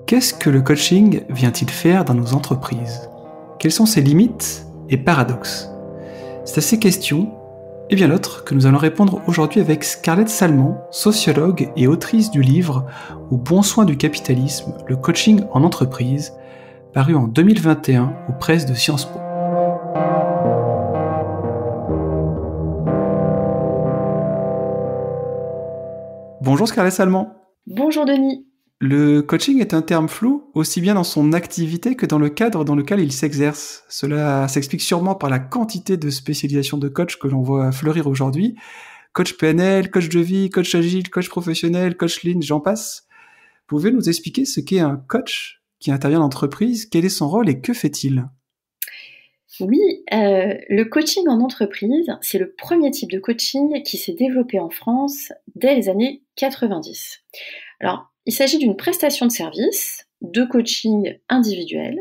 Qu'est-ce que le coaching vient-il faire dans nos entreprises? Quelles sont ses limites et paradoxes? C'est à ces questions, et bien d'autres, que nous allons répondre aujourd'hui avec Scarlett Salmon, sociologue et autrice du livre « Au bon soin du capitalisme, le coaching en entreprise », paru en 2021 aux presses de Sciences Po. Bonjour Scarlett Salmon. Bonjour Denis. Le coaching est un terme flou, aussi bien dans son activité que dans le cadre dans lequel il s'exerce. Cela s'explique sûrement par la quantité de spécialisations de coach que l'on voit fleurir aujourd'hui. Coach PNL, coach de vie, coach agile, coach professionnel, coach lean, j'en passe. Pouvez-vous nous expliquer ce qu'est un coach qui intervient en entreprise? Quel est son rôle et que fait-il? Oui, le coaching en entreprise, c'est le premier type de coaching qui s'est développé en France dès les années 90. Alors, il s'agit d'une prestation de service, de coaching individuel,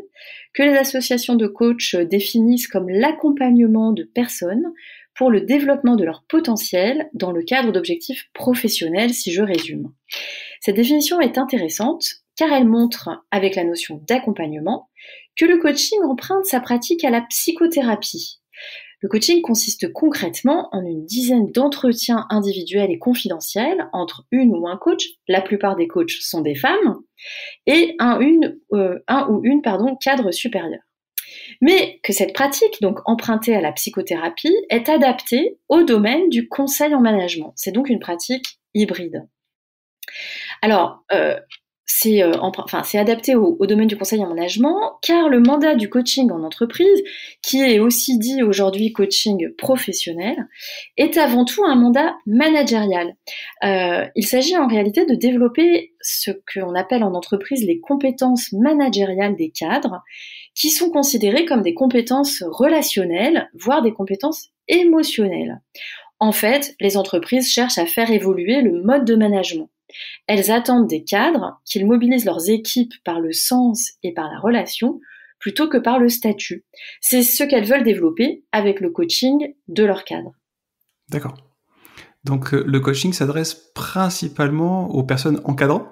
que les associations de coachs définissent comme l'accompagnement de personnes pour le développement de leur potentiel dans le cadre d'objectifs professionnels, si je résume. Cette définition est intéressante car elle montre, avec la notion d'accompagnement, que le coaching emprunte sa pratique à la psychothérapie. Le coaching consiste concrètement en une dizaine d'entretiens individuels et confidentiels entre une ou un coach, la plupart des coachs sont des femmes, et un ou une cadre supérieur. Mais que cette pratique, donc empruntée à la psychothérapie, est adaptée au domaine du conseil en management. C'est donc une pratique hybride. Alors, c'est adapté au domaine du conseil en management, car le mandat du coaching en entreprise, qui est aussi dit aujourd'hui coaching professionnel, est avant tout un mandat managérial. Il s'agit en réalité de développer ce qu'on appelle en entreprise les compétences managériales des cadres, qui sont considérées comme des compétences relationnelles, voire des compétences émotionnelles. En fait, les entreprises cherchent à faire évoluer le mode de management. Elles attendent des cadres qu'ils mobilisent leurs équipes par le sens et par la relation plutôt que par le statut. C'est ce qu'elles veulent développer avec le coaching de leurs cadres. D'accord. Donc le coaching s'adresse principalement aux personnes encadrantes?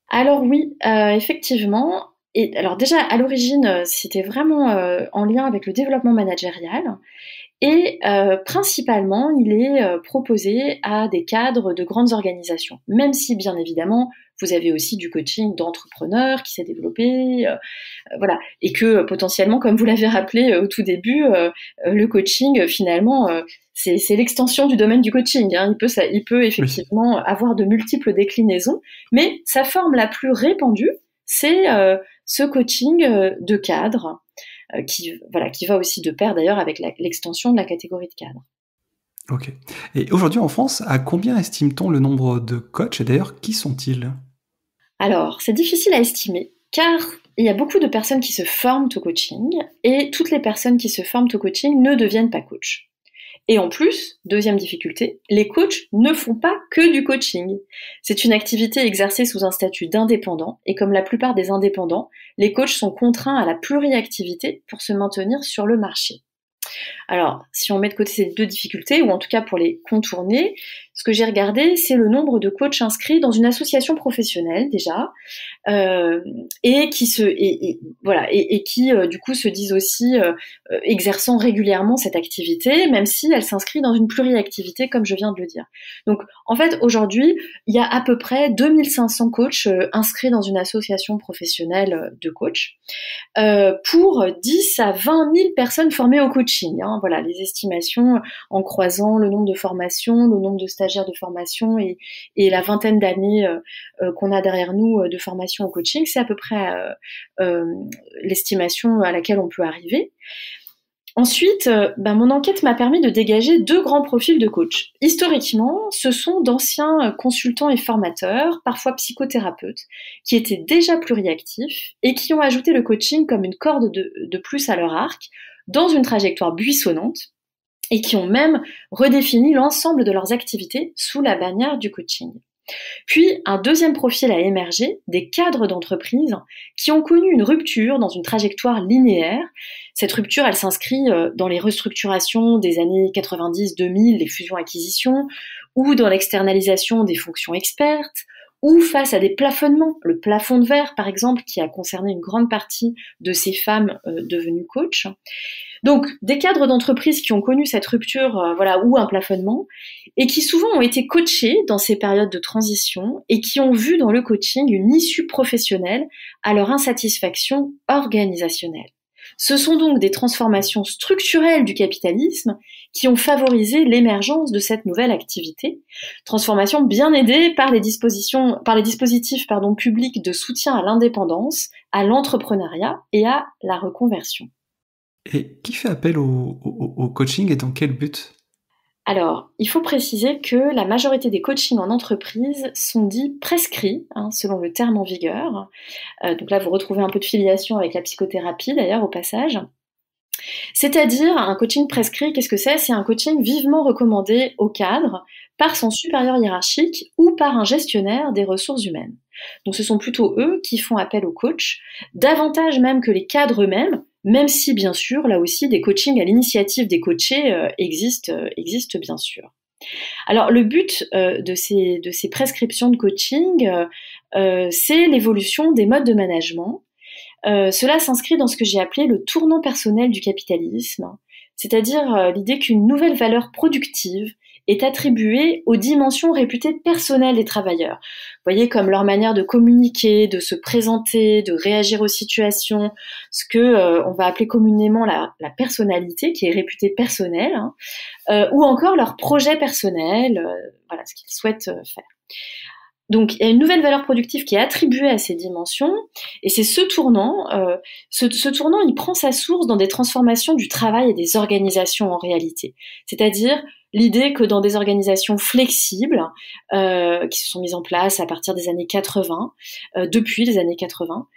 Alors oui, effectivement. Et alors déjà, à l'origine, c'était vraiment en lien avec le développement managérial. Et principalement, il est proposé à des cadres de grandes organisations, même si bien évidemment, vous avez aussi du coaching d'entrepreneurs qui s'est développé, voilà, et que potentiellement, comme vous l'avez rappelé au tout début, le coaching finalement, c'est l'extension du domaine du coaching. Hein. Il peut effectivement avoir de multiples déclinaisons, mais sa forme la plus répandue, c'est ce coaching de cadre. Qui va aussi de pair d'ailleurs avec l'extension de la catégorie de cadre. Ok. Et aujourd'hui en France, à combien estime-t-on le nombre de coachs et d'ailleurs qui sont-ils? Alors, c'est difficile à estimer car il y a beaucoup de personnes qui se forment au coaching et toutes les personnes qui se forment au coaching ne deviennent pas coach. Et en plus, deuxième difficulté, les coachs ne font pas que du coaching. C'est une activité exercée sous un statut d'indépendant et comme la plupart des indépendants, les coachs sont contraints à la pluriactivité pour se maintenir sur le marché. Alors, si on met de côté ces deux difficultés, ou en tout cas pour les contourner, ce que j'ai regardé, c'est le nombre de coachs inscrits dans une association professionnelle déjà, et qui du coup se disent aussi exerçant régulièrement cette activité, même si elle s'inscrit dans une pluriactivité, comme je viens de le dire. Donc, en fait, aujourd'hui, il y a à peu près 2500 coachs inscrits dans une association professionnelle de coachs, pour 10 à 20 000 personnes formées au coaching. Hein. Voilà, les estimations en croisant le nombre de formations, le nombre de stagiaires de formation et la vingtaine d'années qu'on a derrière nous de formation au coaching, c'est à peu près l'estimation à laquelle on peut arriver. Ensuite, mon enquête m'a permis de dégager deux grands profils de coach. Historiquement, ce sont d'anciens consultants et formateurs, parfois psychothérapeutes, qui étaient déjà pluriactifs et qui ont ajouté le coaching comme une corde de plus à leur arc, dans une trajectoire buissonnante, et qui ont même redéfini l'ensemble de leurs activités sous la bannière du coaching. Puis, un deuxième profil a émergé, des cadres d'entreprise qui ont connu une rupture dans une trajectoire linéaire. Cette rupture, elle s'inscrit dans les restructurations des années 90-2000, les fusions-acquisitions, ou dans l'externalisation des fonctions expertes, ou face à des plafonnements, le plafond de verre par exemple, qui a concerné une grande partie de ces femmes devenues coachs. Donc, des cadres d'entreprise qui ont connu cette rupture, ou un plafonnement, et qui souvent ont été coachés dans ces périodes de transition et qui ont vu dans le coaching une issue professionnelle à leur insatisfaction organisationnelle. Ce sont donc des transformations structurelles du capitalisme qui ont favorisé l'émergence de cette nouvelle activité, transformation bien aidée par les dispositifs publics de soutien à l'indépendance, à l'entrepreneuriat et à la reconversion. Et qui fait appel au coaching et dans quel but ? Alors, il faut préciser que la majorité des coachings en entreprise sont dits prescrits, selon le terme en vigueur. Donc là, vous retrouvez un peu de filiation avec la psychothérapie, d'ailleurs, au passage. C'est-à-dire, un coaching prescrit, qu'est-ce que c'est ? C'est un coaching vivement recommandé au cadre par son supérieur hiérarchique ou par un gestionnaire des ressources humaines. Donc ce sont plutôt eux qui font appel au coach, davantage même que les cadres eux-mêmes, même si, bien sûr, là aussi, des coachings à l'initiative des coachés existent bien sûr. Alors, le but de ces prescriptions de coaching, c'est l'évolution des modes de management. Cela s'inscrit dans ce que j'ai appelé le tournant personnel du capitalisme, c'est-à-dire l'idée qu'une nouvelle valeur productive est attribuée aux dimensions réputées personnelles des travailleurs. Vous voyez, comme leur manière de communiquer, de se présenter, de réagir aux situations, ce que on va appeler communément la personnalité, qui est réputée personnelle, ou encore leur projet personnel, ce qu'ils souhaitent faire. Donc, il y a une nouvelle valeur productive qui est attribuée à ces dimensions, et c'est ce tournant, il prend sa source dans des transformations du travail et des organisations en réalité. C'est-à-dire l'idée que dans des organisations flexibles, qui se sont mises en place à partir des années 80, depuis les années 80,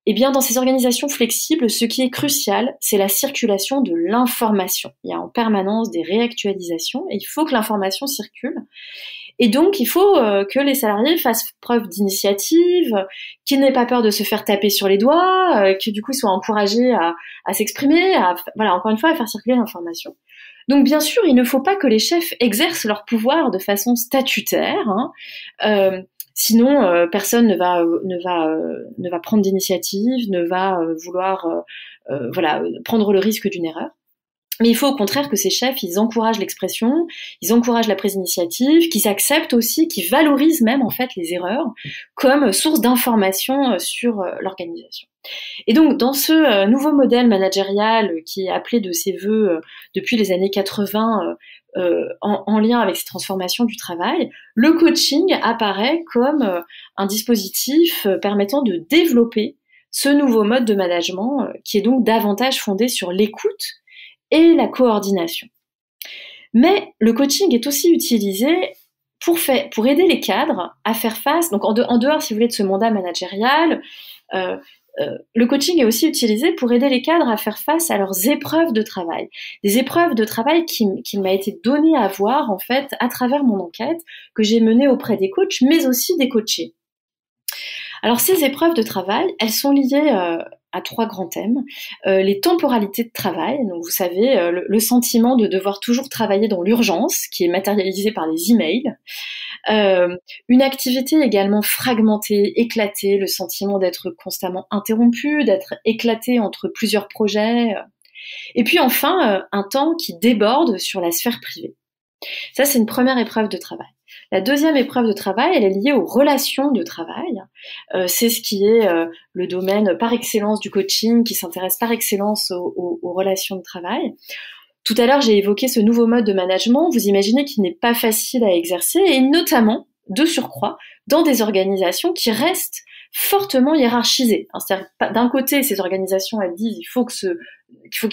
eh bien, dans ces organisations flexibles, ce qui est crucial, c'est la circulation de l'information. Il y a en permanence des réactualisations, et il faut que l'information circule. Et donc, il faut que les salariés fassent preuve d'initiative, qu'ils n'aient pas peur de se faire taper sur les doigts, que du coup, ils soient encouragés à s'exprimer, encore une fois, à faire circuler l'information. Donc, bien sûr, il ne faut pas que les chefs exercent leur pouvoir de façon statutaire, sinon personne ne va prendre d'initiative, ne va vouloir prendre le risque d'une erreur. Mais il faut au contraire que ces chefs, ils encouragent l'expression, ils encouragent la prise d'initiative, qu'ils acceptent aussi, qu'ils valorisent même en fait les erreurs comme source d'information sur l'organisation. Et donc dans ce nouveau modèle managérial qui est appelé de ses voeux depuis les années 80 en lien avec ces transformations du travail, le coaching apparaît comme un dispositif permettant de développer ce nouveau mode de management qui est donc davantage fondé sur l'écoute et la coordination. Mais le coaching est aussi utilisé pour aider les cadres à faire face, donc en dehors, si vous voulez, de ce mandat managérial, le coaching est aussi utilisé pour aider les cadres à faire face à leurs épreuves de travail. Des épreuves de travail qui m'a été donné à voir, en fait, à travers mon enquête que j'ai menée auprès des coachs, mais aussi des coachés. Alors, ces épreuves de travail, elles sont liées à 3 grands thèmes. Les temporalités de travail, donc vous savez, le sentiment de devoir toujours travailler dans l'urgence, qui est matérialisé par les emails. Une activité également fragmentée, éclatée, le sentiment d'être constamment interrompu, d'être éclaté entre plusieurs projets. Et puis enfin, un temps qui déborde sur la sphère privée. Ça, c'est une première épreuve de travail. La deuxième épreuve de travail, elle est liée aux relations de travail. C'est ce qui est le domaine par excellence du coaching, qui s'intéresse par excellence aux relations de travail. Tout à l'heure, j'ai évoqué ce nouveau mode de management. Vous imaginez qu'il n'est pas facile à exercer, et notamment, de surcroît, dans des organisations qui restent fortement hiérarchisées. C'est-à-dire, d'un côté, ces organisations, elles disent qu'il faut qu'il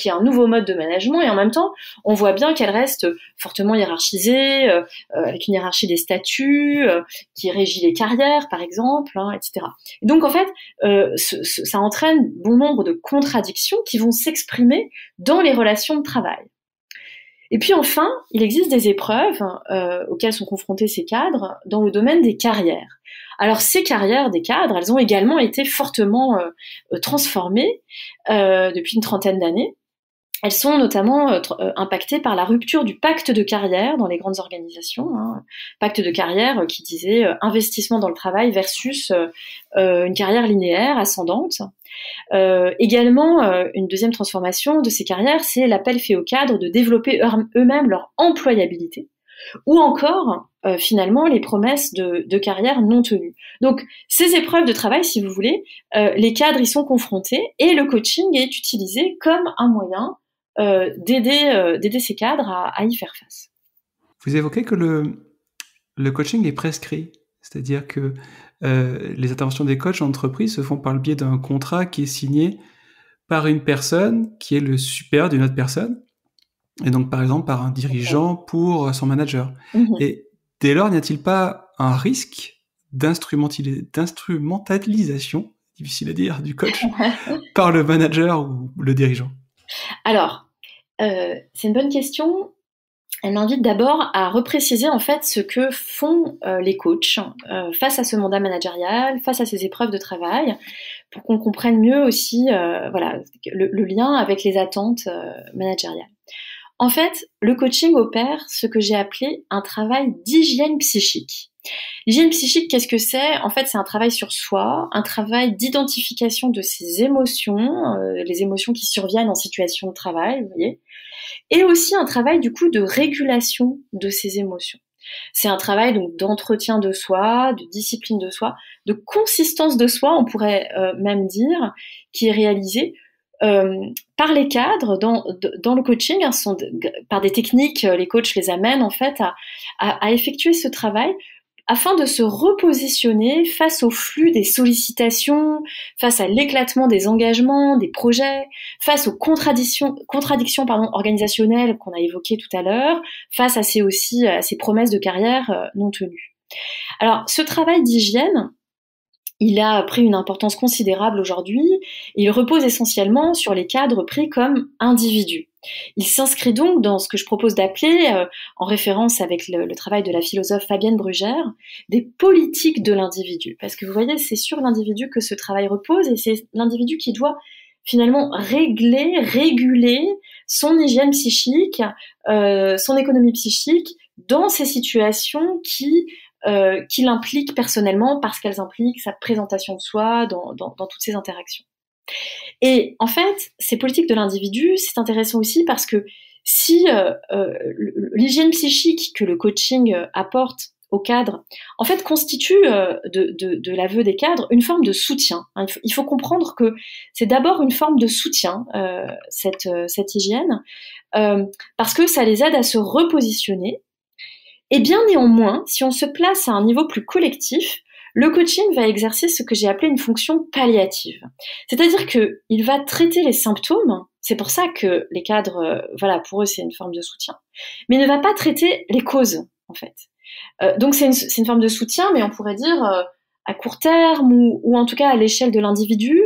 y ait un nouveau mode de management, et en même temps, on voit bien qu'elles restent fortement hiérarchisées, avec une hiérarchie des statuts, qui régit les carrières, par exemple, etc. Et donc, en fait, ça entraîne bon nombre de contradictions qui vont s'exprimer dans les relations de travail. Et puis enfin, il existe des épreuves auxquelles sont confrontés ces cadres dans le domaine des carrières. Alors ces carrières des cadres, elles ont également été fortement transformées depuis une trentaine d'années. elles sont notamment impactées par la rupture du pacte de carrière dans les grandes organisations. Pacte de carrière qui disait investissement dans le travail versus une carrière linéaire, ascendante. Également, une deuxième transformation de ces carrières, c'est l'appel fait aux cadres de développer eux-mêmes leur employabilité, ou encore, finalement, les promesses de carrière non tenues. Donc, ces épreuves de travail, si vous voulez, les cadres y sont confrontés et le coaching est utilisé comme un moyen d'aider ces cadres à y faire face. Vous évoquez que le coaching est prescrit, c'est-à-dire que les interventions des coachs en entreprise se font par le biais d'un contrat qui est signé par une personne qui est le supérieur d'une autre personne, et donc par exemple par un dirigeant pour son manager. Et dès lors, n'y a-t-il pas un risque d'instrumentalisation, difficile à dire, du coach par le manager ou le dirigeant? Alors, c'est une bonne question. Elle m'invite d'abord à repréciser en fait ce que font les coachs face à ce mandat managérial, face à ces épreuves de travail, pour qu'on comprenne mieux aussi le lien avec les attentes managériales. En fait, le coaching opère ce que j'ai appelé un travail d'hygiène psychique. L'hygiène psychique, qu'est-ce que c'est? En fait, c'est un travail sur soi, un travail d'identification de ses émotions, les émotions qui surviennent en situation de travail, vous voyez, et aussi un travail du coup de régulation de ces émotions. C'est un travail donc d'entretien de soi, de discipline de soi, de consistance de soi, on pourrait même dire, qui est réalisé par les cadres dans le coaching, par des techniques, les coachs les amènent en fait à effectuer ce travail afin de se repositionner face au flux des sollicitations, face à l'éclatement des engagements, des projets, face aux contradictions organisationnelles qu'on a évoquées tout à l'heure, face à ces promesses de carrière non tenues. Alors, ce travail d'hygiène, il a pris une importance considérable aujourd'hui. Il repose essentiellement sur les cadres pris comme individus. Il s'inscrit donc dans ce que je propose d'appeler, en référence avec le travail de la philosophe Fabienne Brugère, des politiques de l'individu. Parce que vous voyez, c'est sur l'individu que ce travail repose et c'est l'individu qui doit finalement réguler son hygiène psychique, son économie psychique dans ces situations qui l'impliquent personnellement parce qu'elles impliquent sa présentation de soi dans toutes ces interactions. Et en fait, ces politiques de l'individu, c'est intéressant aussi parce que si l'hygiène psychique que le coaching apporte aux cadres, en fait, constitue de l'aveu des cadres une forme de soutien. Il faut comprendre que c'est d'abord une forme de soutien, cette hygiène, parce que ça les aide à se repositionner. Et bien néanmoins, si on se place à un niveau plus collectif, le coaching va exercer ce que j'ai appelé une fonction palliative. C'est-à-dire qu'il va traiter les symptômes, c'est pour ça que les cadres, pour eux c'est une forme de soutien, mais il ne va pas traiter les causes, en fait. Donc c'est une forme de soutien, mais on pourrait dire à court terme ou en tout cas à l'échelle de l'individu.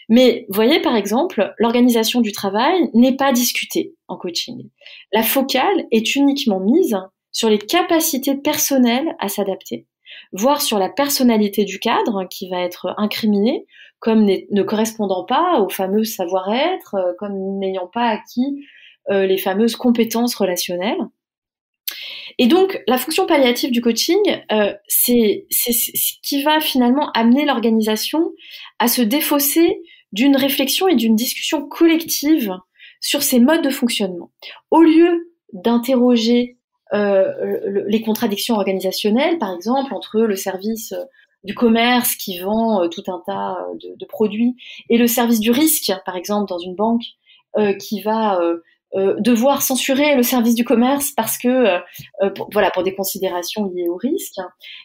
Mais voyez par exemple, l'organisation du travail n'est pas discutée en coaching. La focale est uniquement mise sur les capacités personnelles à s'adapter, voire sur la personnalité du cadre qui va être incriminé comme ne correspondant pas au fameux savoir-être, comme n'ayant pas acquis les fameuses compétences relationnelles. Et donc, la fonction palliative du coaching, c'est ce qui va finalement amener l'organisation à se défausser d'une réflexion et d'une discussion collective sur ses modes de fonctionnement. Au lieu d'interroger les contradictions organisationnelles, par exemple, entre le service du commerce qui vend tout un tas de produits et le service du risque, par exemple, dans une banque qui va devoir censurer le service du commerce parce que pour des considérations liées au risque.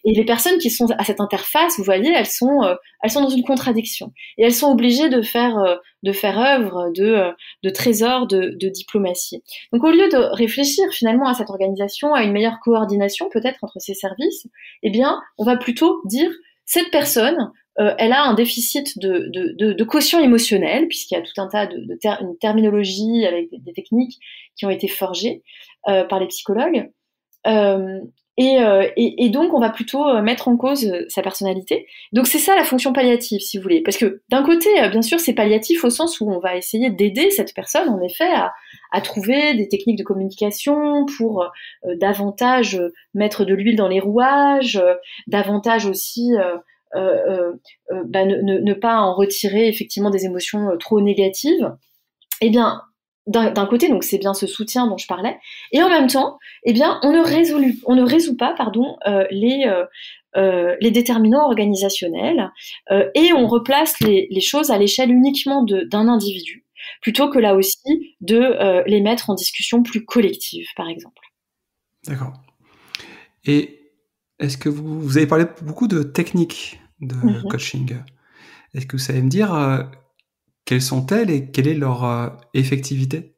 Et les personnes qui sont à cette interface, vous voyez, elles sont dans une contradiction et elles sont obligées de faire œuvre de trésor de diplomatie. Donc au lieu de réfléchir finalement à cette organisation, à une meilleure coordination peut-être entre ces services, eh bien on va plutôt dire cette personne elle a un déficit de quotient émotionnel, puisqu'il y a tout un tas une terminologie avec des techniques qui ont été forgées par les psychologues. Et donc, on va plutôt mettre en cause sa personnalité. Donc, c'est ça la fonction palliative, si vous voulez. Parce que d'un côté, bien sûr, c'est palliatif au sens où on va essayer d'aider cette personne, en effet, à trouver des techniques de communication pour davantage mettre de l'huile dans les rouages, davantage aussi ne pas en retirer effectivement des émotions trop négatives. Eh bien, d'un côté, donc c'est bien ce soutien dont je parlais, et en même temps, eh bien, on ne résout pas, pardon, les déterminants organisationnels, et on replace les choses à l'échelle uniquement d'un individu, plutôt que là aussi de les mettre en discussion plus collective, par exemple. D'accord. Et est-ce que vous avez parlé beaucoup de techniques de coaching. Est-ce que vous savez me dire quelles sont-elles et quelle est leur effectivité?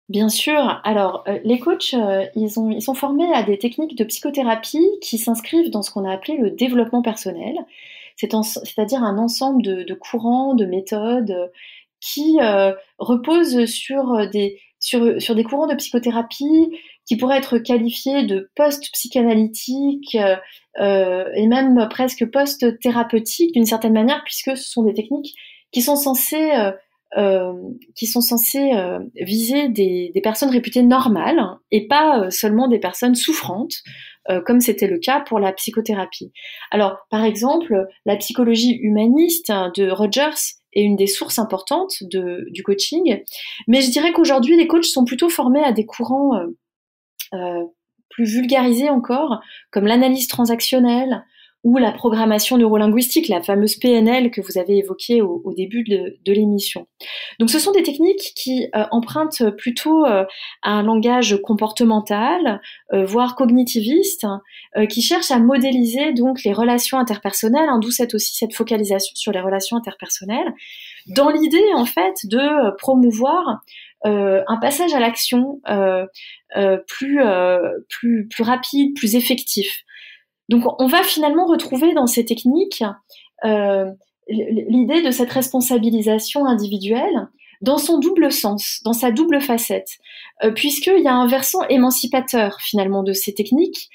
Bien sûr. Alors, les coachs, ils sont formés à des techniques de psychothérapie qui s'inscrivent dans ce qu'on a appelé le développement personnel. C'est-à-dire un ensemble de courants, de méthodes qui reposent sur des courants de psychothérapie qui pourraient être qualifiés de post-psychanalytiques et même presque post-thérapeutiques d'une certaine manière, puisque ce sont des techniques qui sont censées viser des personnes réputées normales et pas seulement des personnes souffrantes, comme c'était le cas pour la psychothérapie. Alors, par exemple, la psychologie humaniste de Rogers est une des sources importantes du coaching, mais je dirais qu'aujourd'hui, les coachs sont plutôt formés à des courants plus vulgarisés encore, comme l'analyse transactionnelle, ou la programmation neurolinguistique, la fameuse PNL que vous avez évoquée au début de l'émission. Donc ce sont des techniques qui empruntent plutôt à un langage comportemental, voire cognitiviste, qui cherchent à modéliser donc les relations interpersonnelles, d'où cette focalisation sur les relations interpersonnelles, dans l'idée en fait de promouvoir un passage à l'action plus rapide, plus effectif. Donc on va finalement retrouver dans ces techniques l'idée de cette responsabilisation individuelle dans son double sens, dans sa double facette, puisqu'il y a un versant émancipateur finalement de ces techniques.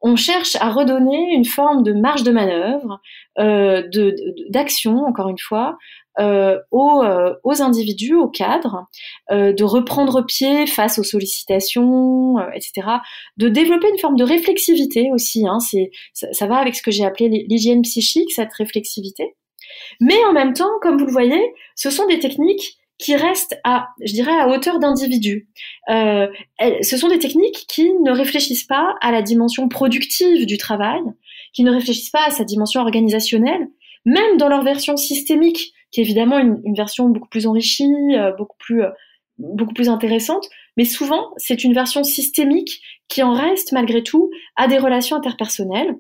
On cherche à redonner une forme de marge de manœuvre, d'action, encore une fois, aux individus, aux cadres, de reprendre pied face aux sollicitations, etc. De développer une forme de réflexivité aussi. Ça va avec ce que j'ai appelé l'hygiène psychique, cette réflexivité. Mais en même temps, comme vous le voyez, ce sont des techniques qui restent à hauteur d'individu. Ce sont des techniques qui ne réfléchissent pas à la dimension productive du travail, qui ne réfléchissent pas à sa dimension organisationnelle, même dans leur version systémique, qui est évidemment une version beaucoup plus enrichie, beaucoup plus intéressante, mais souvent c'est une version systémique qui en reste malgré tout à des relations interpersonnelles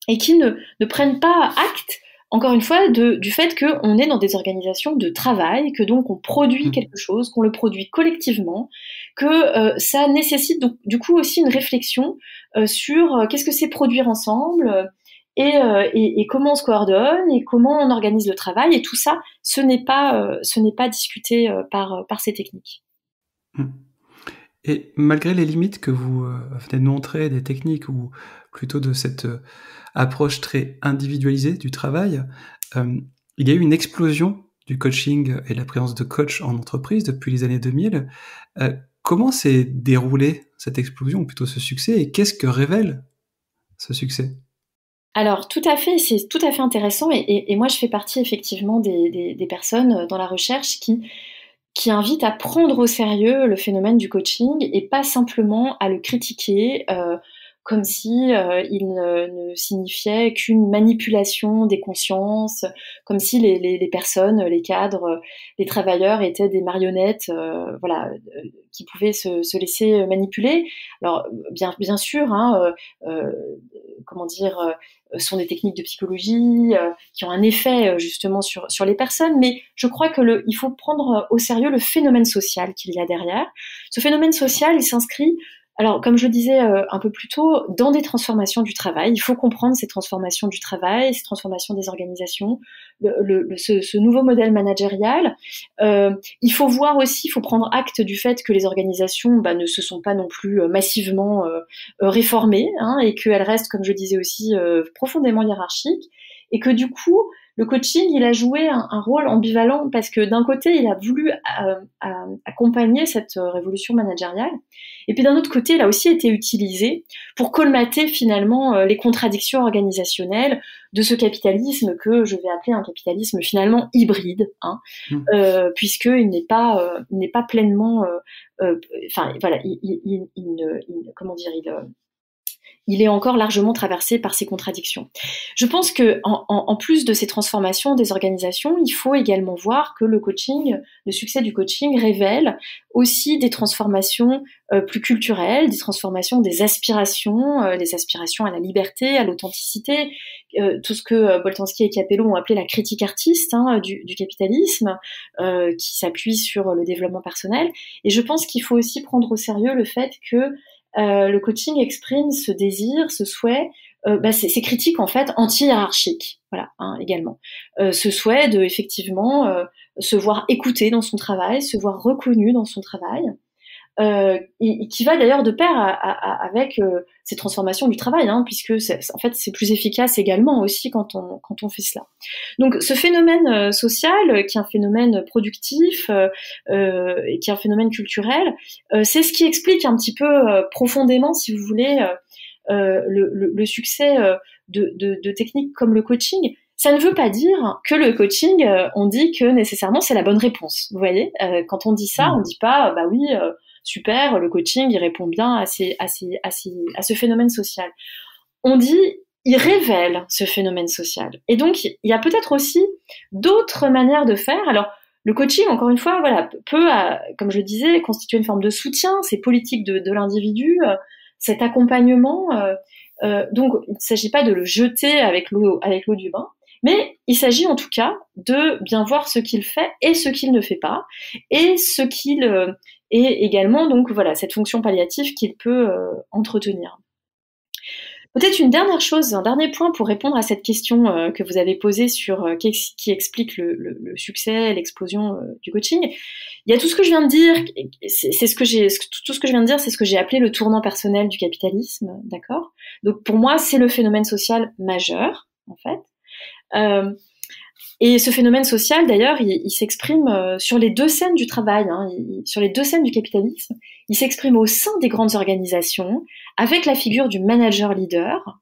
et qui ne prennent pas acte, encore une fois, du fait qu'on est dans des organisations de travail, que donc on produit quelque chose, qu'on le produit collectivement, que ça nécessite donc du coup aussi une réflexion sur qu'est-ce que c'est produire ensemble, et comment on se coordonne et comment on organise le travail, et tout ça, ce n'est pas discuté par ces techniques. Et malgré les limites que vous venez de montrer des techniques, ou plutôt de cette approche très individualisée du travail, il y a eu une explosion du coaching et de la présence de coach en entreprise depuis les années 2000. Comment s'est déroulée cette explosion, ou plutôt ce succès, et qu'est-ce que révèle ce succès ? Alors tout à fait, c'est tout à fait intéressant, et moi je fais partie effectivement des personnes dans la recherche qui invitent à prendre au sérieux le phénomène du coaching et pas simplement à le critiquer comme si il ne signifiait qu'une manipulation des consciences, comme si les personnes, les cadres, les travailleurs étaient des marionnettes, qui pouvaient se laisser manipuler. Alors bien sûr, sont des techniques de psychologie qui ont un effet justement sur les personnes, mais je crois que il faut prendre au sérieux le phénomène social qu'il y a derrière. Ce phénomène social, il s'inscrit Alors, comme je le disais un peu plus tôt, dans des transformations du travail, il faut comprendre ces transformations du travail, ces transformations des organisations, ce nouveau modèle managérial. Il faut voir aussi, il faut prendre acte du fait que les organisations ne se sont pas non plus massivement réformées, hein, et qu'elles restent, comme je disais aussi, profondément hiérarchiques, et que du coup, le coaching, il a joué un rôle ambivalent parce que d'un côté, il a voulu accompagner cette révolution managériale, et puis d'un autre côté, il a aussi été utilisé pour colmater finalement les contradictions organisationnelles de ce capitalisme que je vais appeler un capitalisme finalement hybride, hein, puisqu'il n'est pas pleinement, enfin voilà, comment dire, il est encore largement traversé par ces contradictions. Je pense que en plus de ces transformations des organisations, il faut également voir que le succès du coaching révèle aussi des transformations plus culturelles, des transformations des aspirations à la liberté, à l'authenticité, tout ce que Boltanski et Capello ont appelé la critique artiste, hein, du capitalisme, qui s'appuie sur le développement personnel. Et je pense qu'il faut aussi prendre au sérieux le fait que le coaching exprime ce désir, ce souhait, ces critiques en fait anti-hiérarchiques, voilà, hein, également. Ce souhait de effectivement se voir écouté dans son travail, se voir reconnu dans son travail, et qui va d'ailleurs de pair avec ces transformations du travail, hein, puisque en fait c'est plus efficace également aussi quand on fait cela. Donc ce phénomène social, qui est un phénomène productif, et qui est un phénomène culturel, c'est ce qui explique un petit peu profondément, si vous voulez, le succès de techniques comme le coaching. Ça ne veut pas dire que le coaching, on dit que nécessairement c'est la bonne réponse. Vous voyez, quand on dit ça, on dit pas bah oui, super, le coaching il répond bien à ce phénomène social. On dit il révèle ce phénomène social. Et donc il y a peut-être aussi d'autres manières de faire. Alors le coaching, encore une fois, voilà, peut, comme je le disais, constituer une forme de soutien, c'est politique de l'individu, cet accompagnement. Donc il ne s'agit pas de le jeter avec l'eau du bain. Mais il s'agit en tout cas de bien voir ce qu'il fait et ce qu'il ne fait pas, et ce qu'il et également donc voilà cette fonction palliative qu'il peut entretenir. Peut-être une dernière chose, un dernier point pour répondre à cette question que vous avez posée sur qui explique le succès, l'explosion du coaching. Il y a tout ce que je viens de dire, tout ce que je viens de dire, c'est ce que j'ai appelé le tournant personnel du capitalisme, d'accord ? Donc pour moi, c'est le phénomène social majeur, en fait. Et ce phénomène social, d'ailleurs, il s'exprime sur les deux scènes du travail, hein, sur les deux scènes du capitalisme. Il s'exprime au sein des grandes organisations, avec la figure du manager leader,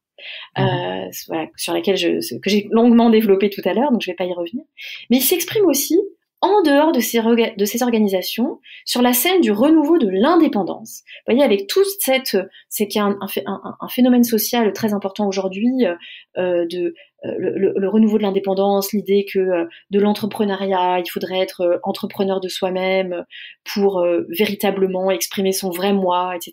voilà, sur laquelle que j'ai longuement développé tout à l'heure, donc je ne vais pas y revenir. Mais il s'exprime aussi en dehors de ces organisations, sur la scène du renouveau de l'indépendance. Vous voyez, avec tout c'est qu'il y a un phénomène social très important aujourd'hui, le renouveau de l'indépendance, l'idée que de l'entrepreneuriat, il faudrait être entrepreneur de soi-même pour véritablement exprimer son vrai moi, etc.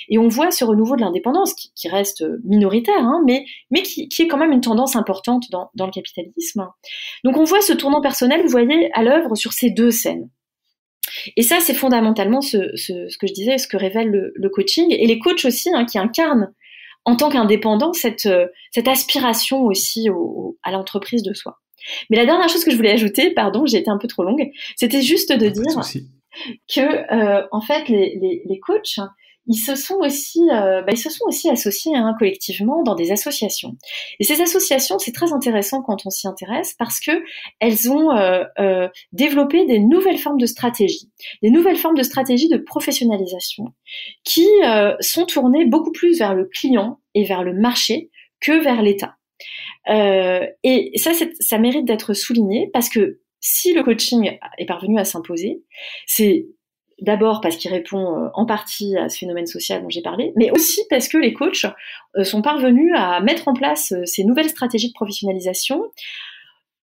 Et on voit ce renouveau de l'indépendance qui reste minoritaire, hein, mais qui est quand même une tendance importante dans le capitalisme. Donc on voit ce tournant personnel, vous voyez, à l'œuvre sur ces deux scènes. Et ça, c'est fondamentalement ce que je disais, ce que révèle le coaching, et les coachs aussi, hein, qui incarnent en tant qu'indépendant cette aspiration aussi à l'entreprise de soi. Mais la dernière chose que je voulais ajouter, pardon, j'ai été un peu trop longue, c'était juste de dire que en fait les coachs, ils se sont aussi associés, hein, collectivement dans des associations. Et ces associations, c'est très intéressant quand on s'y intéresse parce que elles ont développé des nouvelles formes de stratégies, de professionnalisation qui sont tournées beaucoup plus vers le client et vers le marché que vers l'État. Et ça mérite d'être souligné parce que si le coaching est parvenu à s'imposer, c'est d'abord parce qu'il répond en partie à ce phénomène social dont j'ai parlé, mais aussi parce que les coachs sont parvenus à mettre en place ces nouvelles stratégies de professionnalisation.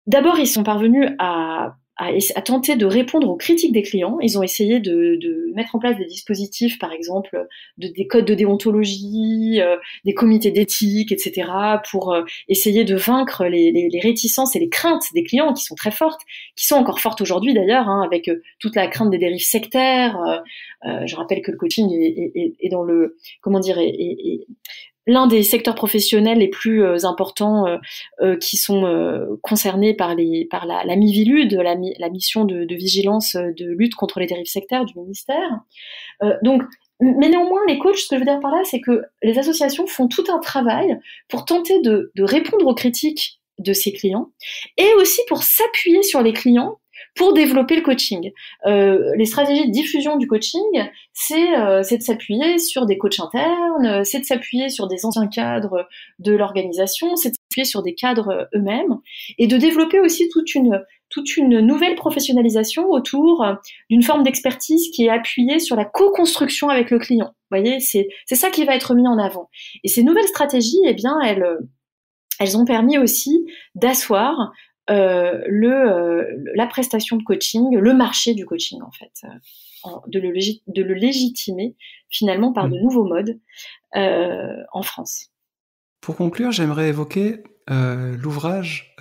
D'abord, ils sont parvenus à à tenter de répondre aux critiques des clients. Ils ont essayé de mettre en place des dispositifs, par exemple, des codes de déontologie, des comités d'éthique, etc., pour essayer de vaincre les réticences et les craintes des clients qui sont très fortes, qui sont encore fortes aujourd'hui d'ailleurs, hein, avec toute la crainte des dérives sectaires. Je rappelle que le coaching est dans le, comment dire, est l'un des secteurs professionnels les plus importants qui sont concernés par la Mivilude, la mission de vigilance de lutte contre les dérives sectaires du ministère. Donc, mais néanmoins, les coachs, ce que je veux dire par là, c'est que les associations font tout un travail pour tenter de répondre aux critiques de ces clients et aussi pour s'appuyer sur les clients pour développer le coaching. Les stratégies de diffusion du coaching, c'est de s'appuyer sur des coachs internes, c'est de s'appuyer sur des anciens cadres de l'organisation, c'est de s'appuyer sur des cadres eux-mêmes, et de développer aussi toute une nouvelle professionnalisation autour d'une forme d'expertise qui est appuyée sur la co-construction avec le client. Vous voyez, c'est ça qui va être mis en avant. Et ces nouvelles stratégies, eh bien, elles ont permis aussi d'asseoir la prestation de coaching, le marché du coaching en fait, de le légitimer finalement par de nouveaux modes en France. Pour conclure, j'aimerais évoquer l'ouvrage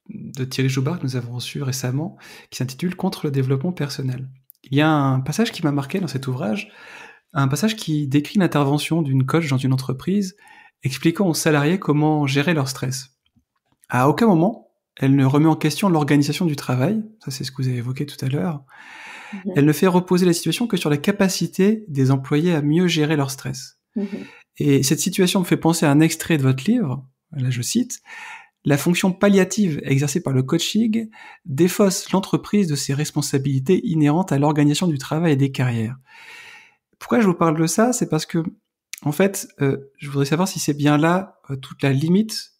de Thierry Joubard que nous avons reçu récemment, qui s'intitule Contre le développement personnel. Il y a un passage qui m'a marqué dans cet ouvrage, un passage qui décrit l'intervention d'une coach dans une entreprise, expliquant aux salariés comment gérer leur stress. À aucun moment, elle ne remet en question l'organisation du travail, ça c'est ce que vous avez évoqué tout à l'heure. Elle ne fait reposer la situation que sur la capacité des employés à mieux gérer leur stress. Et cette situation me fait penser à un extrait de votre livre, là je cite, « La fonction palliative exercée par le coaching défausse l'entreprise de ses responsabilités inhérentes à l'organisation du travail et des carrières. » Pourquoi je vous parle de ça? C'est parce que, en fait, je voudrais savoir si c'est bien là toute la limite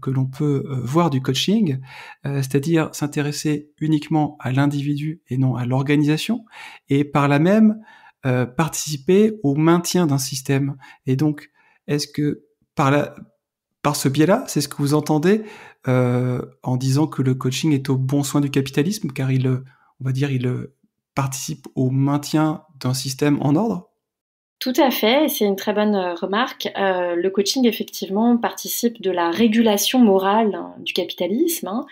que l'on peut voir du coaching, c'est-à-dire s'intéresser uniquement à l'individu et non à l'organisation, et par là même participer au maintien d'un système. Et donc, est-ce que par ce biais-là, c'est ce que vous entendez en disant que le coaching est au bon soin du capitalisme, car il participe au maintien d'un système en ordre? Tout à fait, c'est une très bonne remarque. Le coaching, effectivement, participe de la régulation morale du capitalisme.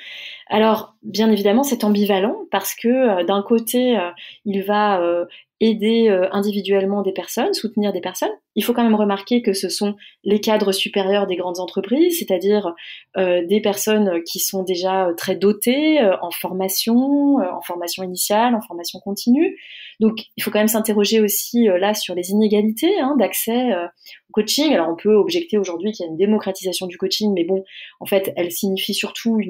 Alors, bien évidemment, c'est ambivalent parce que d'un côté, il va aider individuellement des personnes, soutenir des personnes. Il faut quand même remarquer que ce sont les cadres supérieurs des grandes entreprises, c'est-à-dire des personnes qui sont déjà très dotées en formation initiale, en formation continue. Donc, il faut quand même s'interroger aussi là sur les inégalités d'accès au coaching. Alors, on peut objecter aujourd'hui qu'il y a une démocratisation du coaching, mais bon, en fait, elle signifie surtout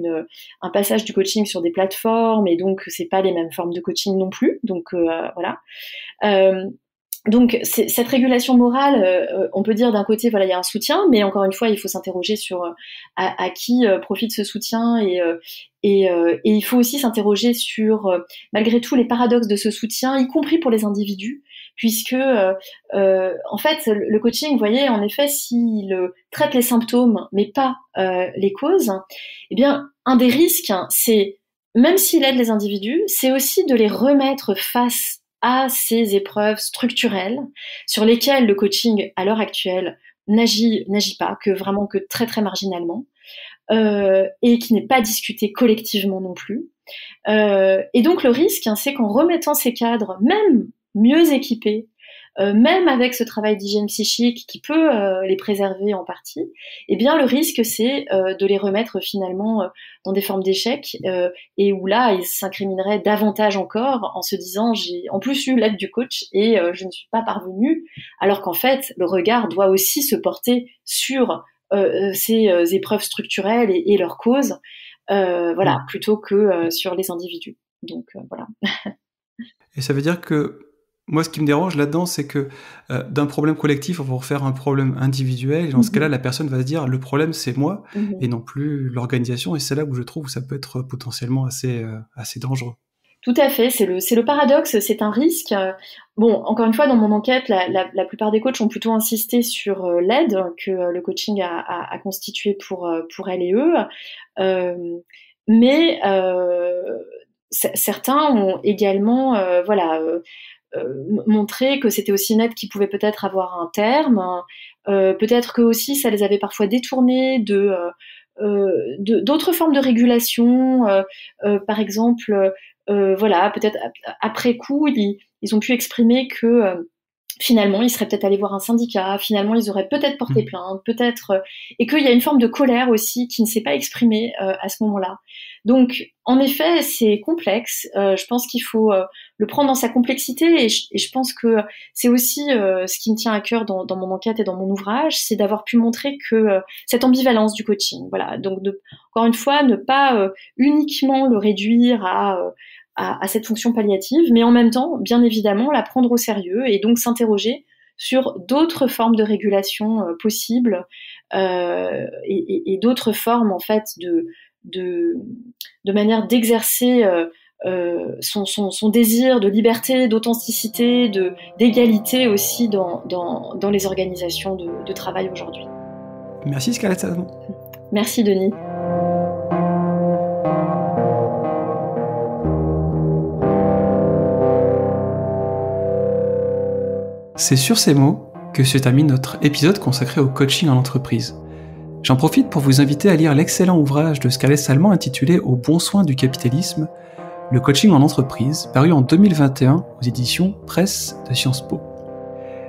un passage du coaching sur des plateformes, et donc c'est pas les mêmes formes de coaching non plus. Donc voilà. Donc cette régulation morale, on peut dire d'un côté, voilà, il y a un soutien, mais encore une fois, il faut s'interroger sur à qui profite ce soutien, et il faut aussi s'interroger sur malgré tout les paradoxes de ce soutien, y compris pour les individus, puisque en fait le coaching, vous voyez, en effet, s'il traite les symptômes mais pas les causes, eh bien un des risques, c'est, même s'il aide les individus, c'est aussi de les remettre face à ces épreuves structurelles sur lesquelles le coaching, à l'heure actuelle, n'agit pas, que très très marginalement, et qui n'est pas discuté collectivement non plus. Et donc le risque, c'est qu'en remettant ces cadres, même mieux équipés, même avec ce travail d'hygiène psychique qui peut les préserver en partie, eh bien le risque c'est de les remettre finalement dans des formes d'échec, et où là ils s'incrimineraient davantage encore en se disant j'ai en plus eu l'aide du coach et je ne suis pas parvenue, alors qu'en fait le regard doit aussi se porter sur ces épreuves structurelles et leurs causes, voilà, plutôt que sur les individus. Donc voilà. Et ça veut dire que moi, ce qui me dérange là-dedans, c'est que d'un problème collectif, on va refaire un problème individuel. Et dans ce cas-là, la personne va se dire le problème, c'est moi, et non plus l'organisation. Et c'est là où je trouve que ça peut être potentiellement assez dangereux. Tout à fait, c'est le paradoxe, c'est un risque. Bon, encore une fois, dans mon enquête, la plupart des coachs ont plutôt insisté sur l'aide que le coaching a constitué pour elles et eux. Mais certains ont également montré que c'était aussi une aide qui pouvait peut-être avoir un terme. Peut-être que aussi ça les avait parfois détournés d'autres formes de régulation. Par exemple, peut-être après coup, ils ont pu exprimer que finalement, ils seraient peut-être allés voir un syndicat, finalement, ils auraient peut-être porté plainte, et qu'il y a une forme de colère aussi qui ne s'est pas exprimée à ce moment-là. Donc, en effet, c'est complexe. Je pense qu'il faut le prendre dans sa complexité, et je pense que c'est aussi ce qui me tient à cœur dans mon enquête et dans mon ouvrage, c'est d'avoir pu montrer que cette ambivalence du coaching, voilà. Donc, encore une fois, ne pas uniquement le réduire à cette fonction palliative, mais en même temps, bien évidemment, la prendre au sérieux et donc s'interroger sur d'autres formes de régulation possibles et d'autres formes en fait de manière d'exercer son désir de liberté, d'authenticité, d'égalité aussi dans les organisations de travail aujourd'hui. Merci Scarlett Salmon. Merci Denis. C'est sur ces mots que se termine notre épisode consacré au coaching en entreprise. J'en profite pour vous inviter à lire l'excellent ouvrage de Scarlett Salmon intitulé « Aux bons soins du capitalisme », le coaching en entreprise, paru en 2021 aux éditions Presse de Sciences Po.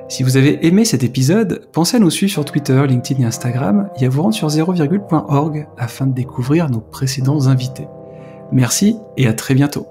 Si vous avez aimé cet épisode, pensez à nous suivre sur Twitter, LinkedIn et Instagram et à vous rendre sur 0,org afin de découvrir nos précédents invités. Merci et à très bientôt.